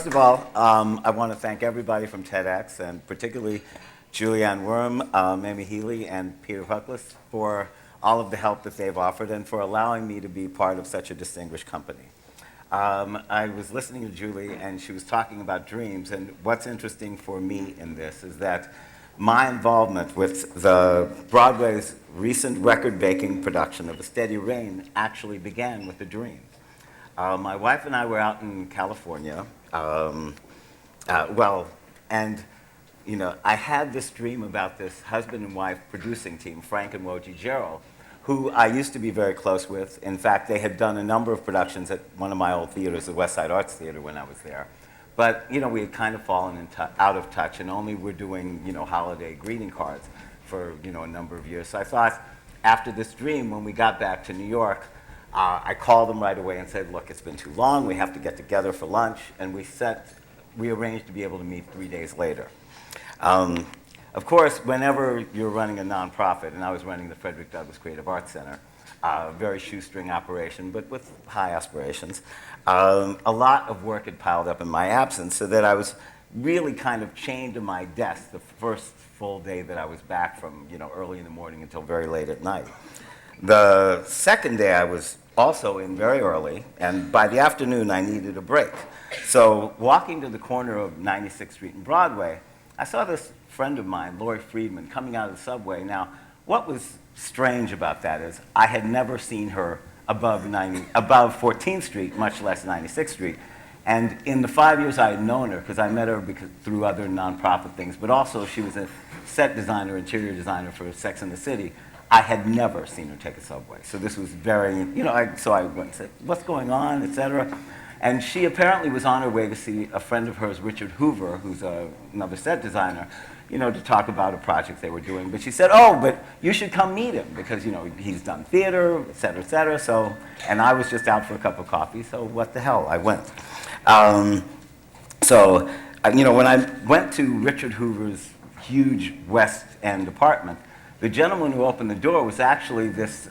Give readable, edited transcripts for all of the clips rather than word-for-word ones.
first of all, I want to thank everybody from TEDx, and particularly Julianne Worm, Amy Healy, and Peter Huckless for all of the help that they've offered and for allowing me to be part of such a distinguished company. I was listening to Julie, and she was talking about dreams, and what's interesting for me in this is that my involvement with the Broadway's recent record-breaking production of A Steady Rain actually began with a dream. My wife and I were out in California, and I had this dream about this husband and wife producing team, Frank and Woji Gerald, who I used to be very close with. In fact, they had done a number of productions at one of my old theaters, the West Side Arts Theater, when I was there. But we had kind of fallen out of touch, and only were doing holiday greeting cards for a number of years. So I thought, after this dream, when we got back to New York, I called them right away and said, look, it's been too long, we have to get together for lunch, and we arranged to be able to meet 3 days later. Of course, whenever you're running a nonprofit, and I was running the Frederick Douglass Creative Arts Center, a very shoestring operation, but with high aspirations, a lot of work had piled up in my absence, so that I was really kind of chained to my desk the first full day that I was back from early in the morning until very late at night. The second day I was also in very early, and by the afternoon I needed a break. So walking to the corner of 96th Street and Broadway, I saw this friend of mine, Lori Friedman, coming out of the subway. Now, what was strange about that is I had never seen her above 14th Street, much less 96th Street. And in the 5 years I had known her, because I met her through other nonprofit things, but also she was a set designer, interior designer for Sex and the City, I had never seen her take a subway. So this was very, so I went and said, what's going on, et cetera. And she apparently was on her way to see a friend of hers, Richard Hoover, who's another set designer, to talk about a project they were doing. But she said, oh, but you should come meet him, because, he's done theater, et cetera, et cetera. So, and I was just out for a cup of coffee, so what the hell, I went. When I went to Richard Hoover's huge West End apartment, the gentleman who opened the door was actually this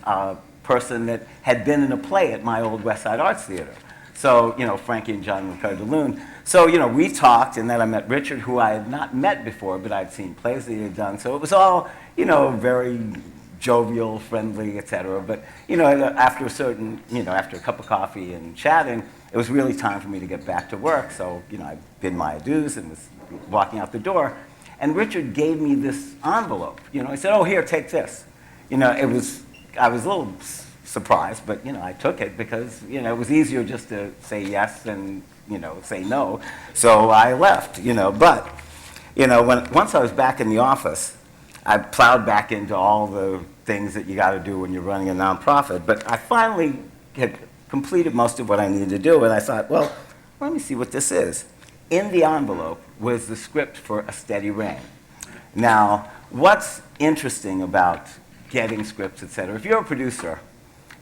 person that had been in a play at my old West Side Arts Theater. So, Frankie and John McCarthy-Loon. So, we talked, and then I met Richard, who I had not met before, but I'd seen plays that he had done. So it was all, very jovial, friendly, et cetera. But, after after a cup of coffee and chatting, it was really time for me to get back to work. So, I bid my adieus and was walking out the door. And Richard gave me this envelope. He said, oh, here, take this. I was a little surprised, but, I took it because, it was easier just to say yes than, say no. So I left, But, once I was back in the office, I plowed back into all the things that you got to do when you're running a nonprofit. But I finally had completed most of what I needed to do, and I thought, well, let me see what this is. In the envelope was the script for A Steady Rain. Now, what's interesting about getting scripts, et cetera, if you're a producer,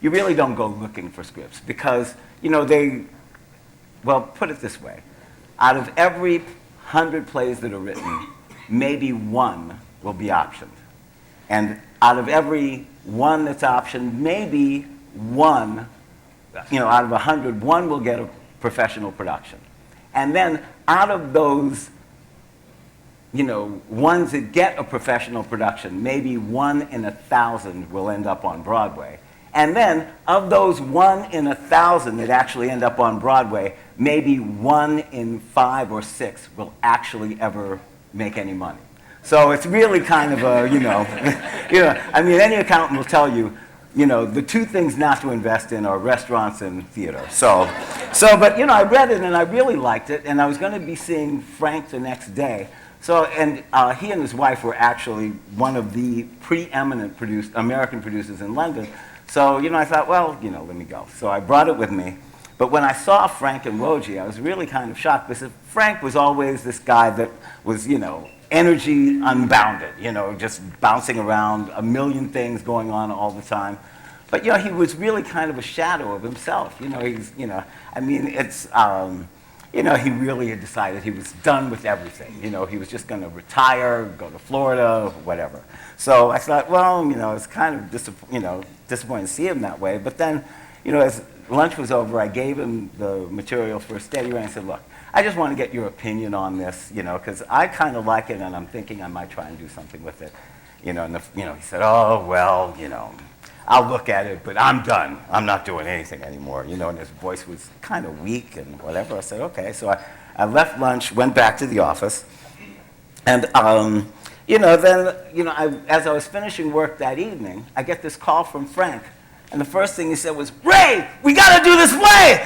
you really don't go looking for scripts because, put it this way. Out of every 100 plays that are written, maybe one will be optioned. And out of every one that's optioned, maybe one, out of 100, one will get a professional production. And then out of those, ones that get a professional production, maybe 1 in 1,000 will end up on Broadway. And then of those 1 in 1,000 that actually end up on Broadway, maybe 1 in 5 or 6 will actually ever make any money. So it's really kind of a, any accountant will tell you, the two things not to invest in are restaurants and theater. But I read it and I really liked it, and I was going to be seeing Frank the next day. So, and he and his wife were actually one of the preeminent American producers in London. So, I thought, well, let me go. So I brought it with me. But when I saw Frank and Woji, I was really kind of shocked because Frank was always this guy that was, energy unbounded, just bouncing around, a million things going on all the time. But, he was really kind of a shadow of himself. He really had decided he was done with everything. He was just going to retire, go to Florida, whatever. So I thought, well, it's kind of disappointing to see him that way. But then, as lunch was over, I gave him the material for A Steady Rain. I said, look, I just want to get your opinion on this, because I kind of like it, and I'm thinking I might try and do something with it. And he said, oh, well, I'll look at it, but I'm done. I'm not doing anything anymore, and his voice was kind of weak and whatever. I said, okay. So I left lunch, went back to the office, and, as I was finishing work that evening, I get this call from Frank, and the first thing he said was, Ray, we got to do this play!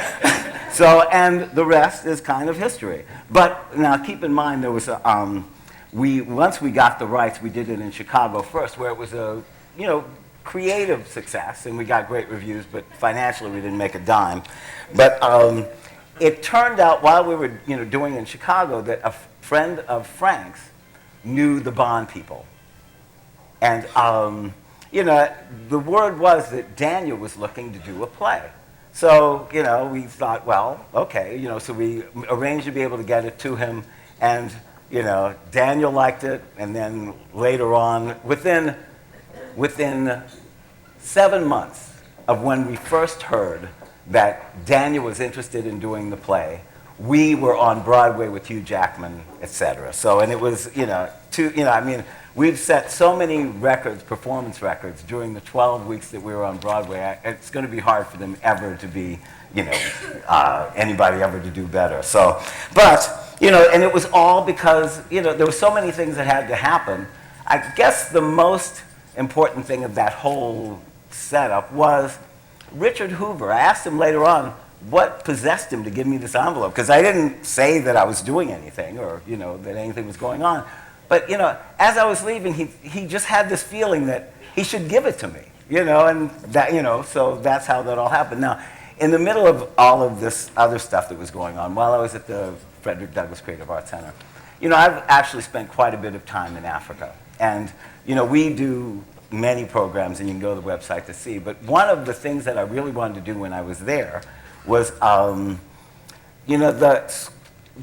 And the rest is kind of history. But now keep in mind, there was once we got the rights, we did it in Chicago first, where it was a, creative success, and we got great reviews, but financially we didn't make a dime. But it turned out while we were, doing it in Chicago that a friend of Frank's knew the Bond people. And, the word was that Daniel was looking to do a play. So, we thought, well, okay, so we arranged to be able to get it to him, and, Daniel liked it, and then later on, within 7 months of when we first heard that Daniel was interested in doing the play, we were on Broadway with Hugh Jackman, et cetera. So, and it was, we've set so many records, performance records, during the 12 weeks that we were on Broadway. It's going to be hard for them ever to be, anybody ever to do better. So, but, and it was all because, there were so many things that had to happen. I guess the most important thing of that whole setup was Richard Hoover. I asked him later on what possessed him to give me this envelope, because I didn't say that I was doing anything or, that anything was going on. But, as I was leaving, he just had this feeling that he should give it to me, and that, so that's how that all happened. Now, in the middle of all of this other stuff that was going on, while I was at the Frederick Douglass Creative Arts Center, I've actually spent quite a bit of time in Africa. And, we do many programs, and you can go to the website to see. But one of the things that I really wanted to do when I was there was,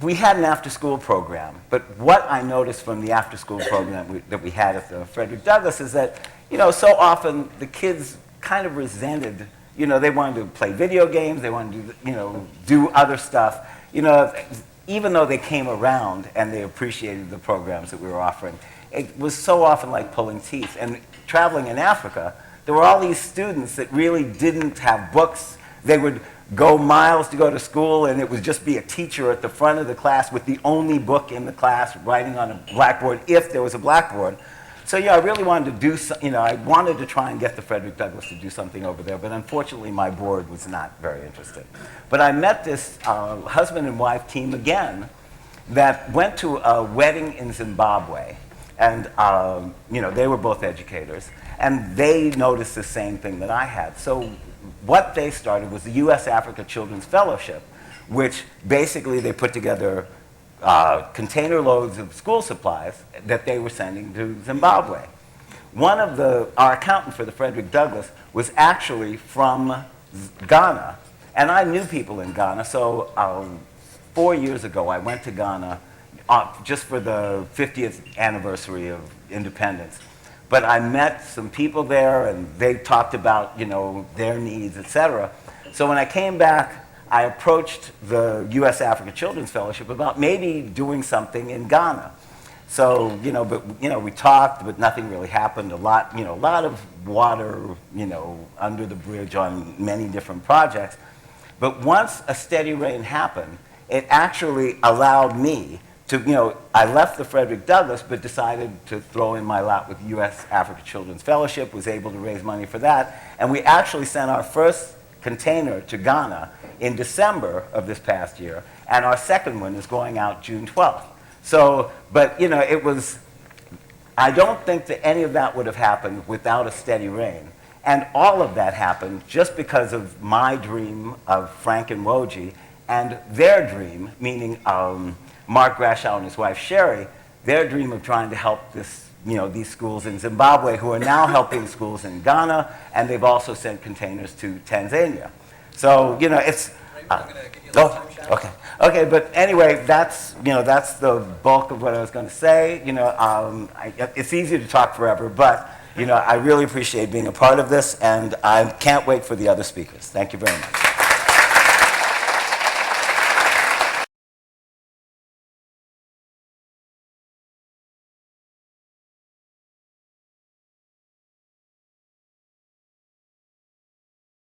we had an after-school program, but what I noticed from the after-school program that we had at the Frederick Douglass is that, so often the kids kind of resented, they wanted to play video games, they wanted to, do other stuff, even though they came around and they appreciated the programs that we were offering. It was so often like pulling teeth. And traveling in Africa, there were all these students that really didn't have books. They would go miles to go to school, and it would just be a teacher at the front of the class with the only book in the class writing on a blackboard, if there was a blackboard. So I really wanted to do, I wanted to try and get the Frederick Douglass to do something over there, but unfortunately my board was not very interested. But I met this husband and wife team again that went to a wedding in Zimbabwe, and they were both educators, and they noticed the same thing that I had. So what they started was the U.S. Africa Children's Fellowship, which basically they put together container loads of school supplies that they were sending to Zimbabwe. Our accountant for the Frederick Douglass was actually from Ghana, and I knew people in Ghana, so 4 years ago I went to Ghana just for the 50th anniversary of independence. But I met some people there, and they talked about, their needs, et cetera. So when I came back, I approached the U.S. Africa Children's Fellowship about maybe doing something in Ghana. So, we talked, but nothing really happened. A lot of water, under the bridge on many different projects. But once a steady rain happened, it actually allowed me to, I left the Frederick Douglass, but decided to throw in my lot with U.S. Africa Children's Fellowship, was able to raise money for that, and we actually sent our first container to Ghana in December of this past year, and our second one is going out June 12th. So, but, it was, I don't think that any of that would have happened without a steady rain. And all of that happened just because of my dream of Frank and Woji, and their dream, meaning Mark Grashow and his wife Sherry, their dream of trying to help these schools in Zimbabwe, who are now helping schools in Ghana, and they've also sent containers to Tanzania. So, it's... Okay, but anyway, that's the bulk of what I was going to say. It's easy to talk forever, but, I really appreciate being a part of this, and I can't wait for the other speakers. Thank you very much.